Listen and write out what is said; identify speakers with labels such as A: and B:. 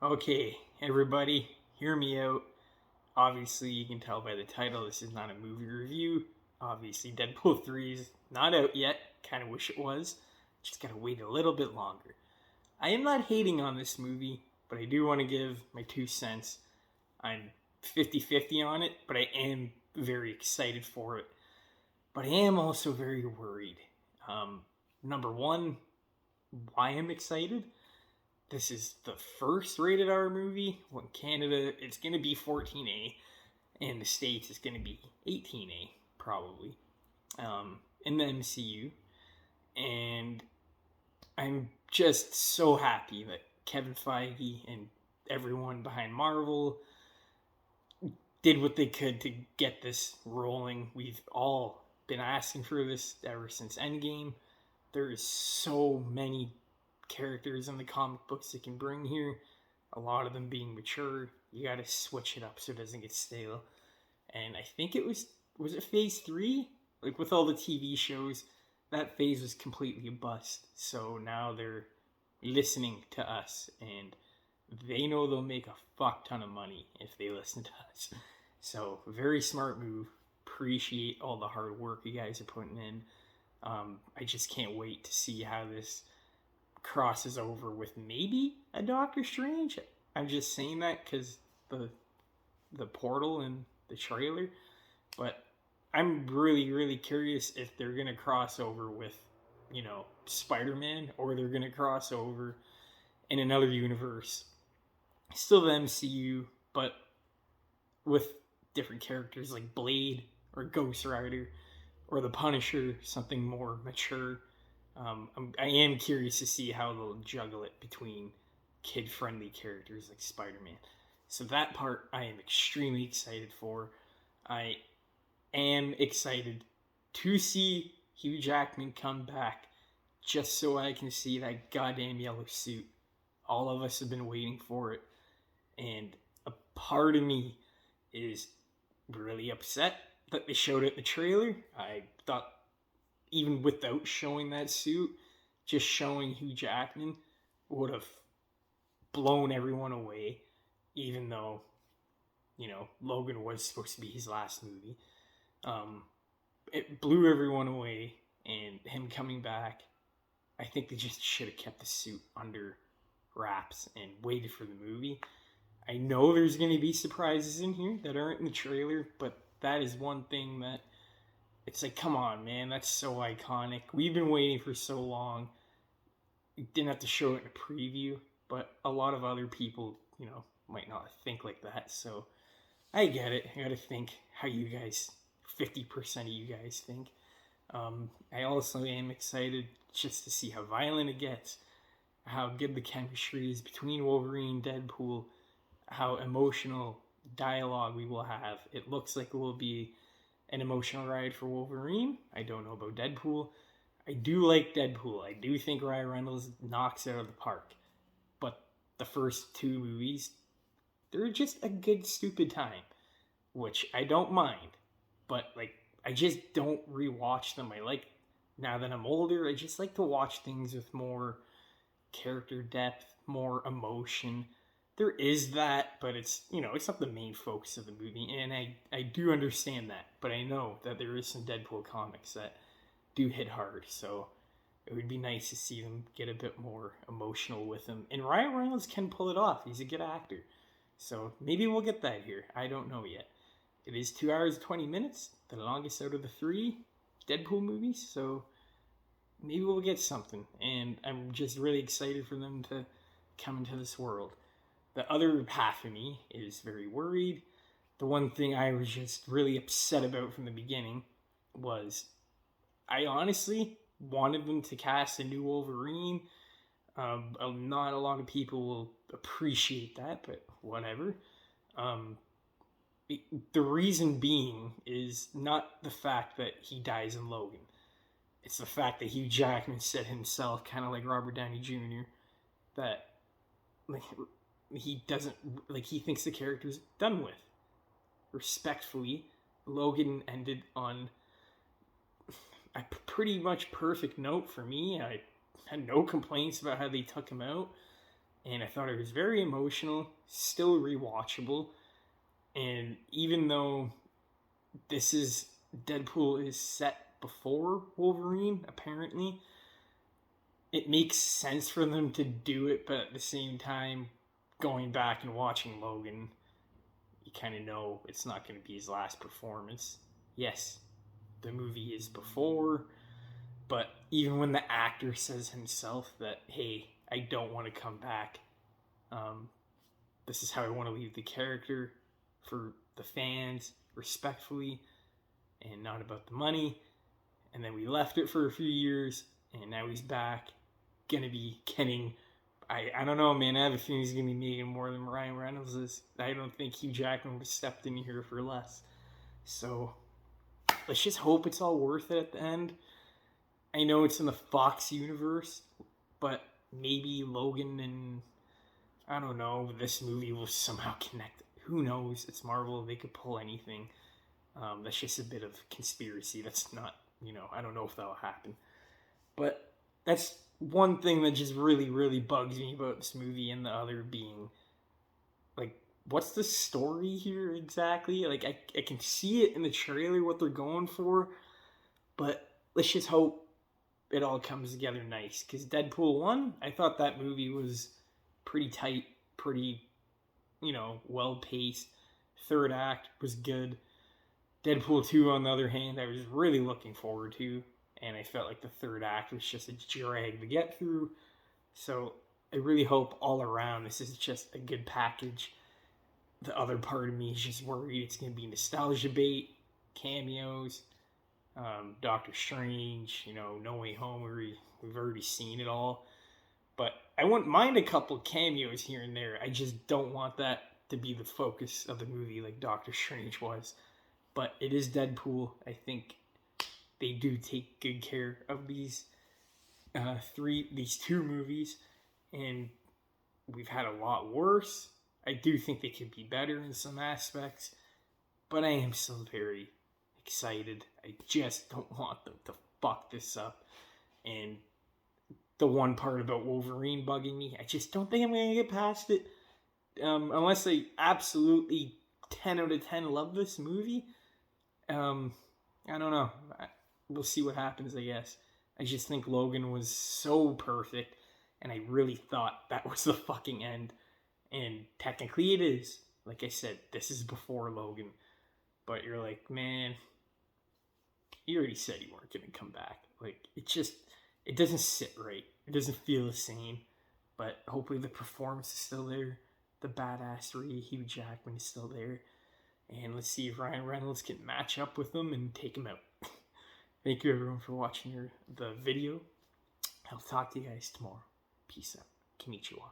A: Okay, everybody, hear me out. Obviously, you can tell by the title, this is not a movie review. Obviously, Deadpool 3 is not out yet. Kind of wish it was. Just gotta wait a little bit longer. I am not hating on this movie, but I do want to give my 2 cents. I'm 50-50 on it, but I am very excited for it. But I am also very worried. Number one, why I'm excited? This is the first rated R movie. Well, in Canada, it's going to be 14A. In the States, it's going to be 18A, probably, in the MCU. And I'm just so happy that Kevin Feige and everyone behind Marvel did what they could to get this rolling. We've all been asking for this ever since Endgame. There is so many characters in the comic books they can bring here. A lot of them being mature. You got to switch it up so it doesn't get stale. And I think it was it Phase 3? Like with all the TV shows, that phase was completely a bust. So now they're listening to us, and they know they'll make a fuck ton of money if they listen to us. So very smart move. Appreciate all the hard work you guys are putting in. I just can't wait to see how this crosses over with maybe a Doctor Strange. I'm just saying that because the portal and the trailer, but I'm really curious if they're gonna cross over with, Spider-Man, or they're gonna cross over in another universe, still the MCU, but with different characters like Blade or Ghost Rider or the Punisher, something more mature. I am curious to see how they'll juggle it between kid-friendly characters like Spider-Man. So that part I am extremely excited for. I am excited to see Hugh Jackman come back just so I can see that goddamn yellow suit. All of us have been waiting for it. And a part of me is really upset that they showed it in the trailer. I thought even without showing that suit, just showing Hugh Jackman would have blown everyone away, even though, Logan was supposed to be his last movie. It blew everyone away, and him coming back, I think they just should have kept the suit under wraps and waited for the movie. I know there's going to be surprises in here that aren't in the trailer, but that is one thing that it's like, come on, man, that's so iconic. We've been waiting for so long. You didn't have to show it in a preview, but a lot of other people, might not think like that. So I get it. I gotta think how you guys, 50% of you guys think. I also am excited just to see how violent it gets, how good the chemistry is between Wolverine and Deadpool, how emotional dialogue we will have. It looks like it will be an emotional ride for Wolverine. I don't know about Deadpool. I do like Deadpool. I do think Ryan Reynolds knocks it out of the park. But the first two movies, they're just a good stupid time, which I don't mind. But I just don't rewatch them. Now that I'm older, I just like to watch things with more character depth, more emotion. There is that, but it's not the main focus of the movie, and I do understand that, but I know that there is some Deadpool comics that do hit hard, so it would be nice to see them get a bit more emotional with him. And Ryan Reynolds can pull it off. He's a good actor. So maybe we'll get that here. I don't know yet. It is 2 hours 20 minutes, the longest out of the 3 Deadpool movies, so maybe we'll get something. And I'm just really excited for them to come into this world. The other half of me is very worried. The one thing I was just really upset about from the beginning was I honestly wanted them to cast a new Wolverine. Not a lot of people will appreciate that, but whatever. The reason being is not the fact that he dies in Logan. It's the fact that Hugh Jackman said himself, kind of like Robert Downey Jr., that he doesn't, he thinks the character's done with. Respectfully, Logan ended on a pretty much perfect note for me. I had no complaints about how they took him out. and I thought it was very emotional, still rewatchable. And even though this is Deadpool is set before Wolverine, apparently, it makes sense for them to do it, but at the same time, going back and watching Logan, you kind of know it's not going to be his last performance. Yes, the movie is before, but even when the actor says himself that, hey, I don't want to come back, um, this is how I want to leave the character for the fans, respectfully, and not about the money. And then we left it for a few years, and now he's back, gonna be getting. I don't know, man. I have a feeling he's gonna be making more than Ryan Reynolds is. I don't think Hugh Jackman would have stepped in here for less. So let's just hope it's all worth it at the end. I know it's in the Fox universe, but maybe Logan and I don't know, this movie will somehow connect. Who knows? It's Marvel. They could pull anything. That's just a bit of conspiracy. That's not, I don't know if that'll happen. But that's one thing that just really, really bugs me about this movie, and the other being, like, what's the story here exactly? Like, I can see it in the trailer, what they're going for, but let's just hope it all comes together nice. Because Deadpool 1, I thought that movie was pretty tight, pretty, well paced. Third act was good. Deadpool 2, on the other hand, I was really looking forward to, and I felt like the third act was just a drag to get through. So I really hope all around this is just a good package. The other part of me is just worried it's going to be nostalgia bait, cameos, Doctor Strange, No Way Home, we've already seen it all. But I wouldn't mind a couple cameos here and there. I just don't want that to be the focus of the movie like Doctor Strange was. But it is Deadpool. I think they do take good care of these two movies, and we've had a lot worse. I do think they could be better in some aspects, but I am still very excited. I just don't want them to fuck this up. And the one part about Wolverine bugging me, I just don't think I'm going to get past it. Unless I absolutely 10 out of 10 love this movie. I don't know. We'll see what happens, I guess. I just think Logan was so perfect, and I really thought that was the fucking end. And technically it is. Like I said, this is before Logan. But you're like, man, you already said you weren't going to come back. Like, it doesn't sit right. It doesn't feel the same. But hopefully the performance is still there. The badassery, Hugh Jackman is still there. And let's see if Ryan Reynolds can match up with them and take him out. Thank you, everyone, for watching the video. I'll talk to you guys tomorrow. Peace out. Konnichiwa.